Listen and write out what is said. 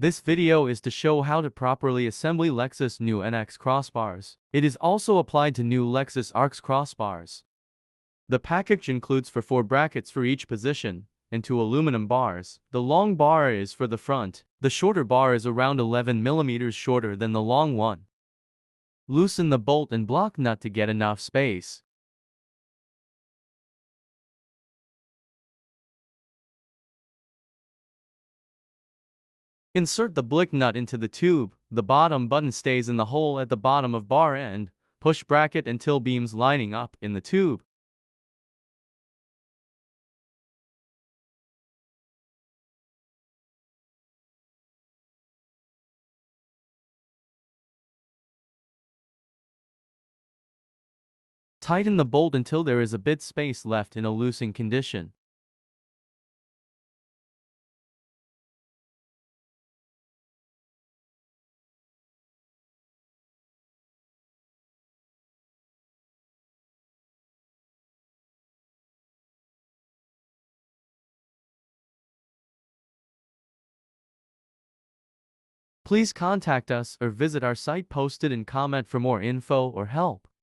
This video is to show how to properly assemble Lexus new RX crossbars. It is also applied to new Lexus RX crossbars. The package includes 4 brackets for each position, and 2 aluminum bars. The long bar is for the front. The shorter bar is around 11 mm shorter than the long one. Loosen the bolt and block nut to get enough space. Insert the blick nut into the tube. The bottom button stays in the hole at the bottom of bar end. Push bracket until beams lining up in the tube. Tighten the bolt until there is a bit space left in a loosened condition. Please contact us or visit our site posted and comment for more info or help.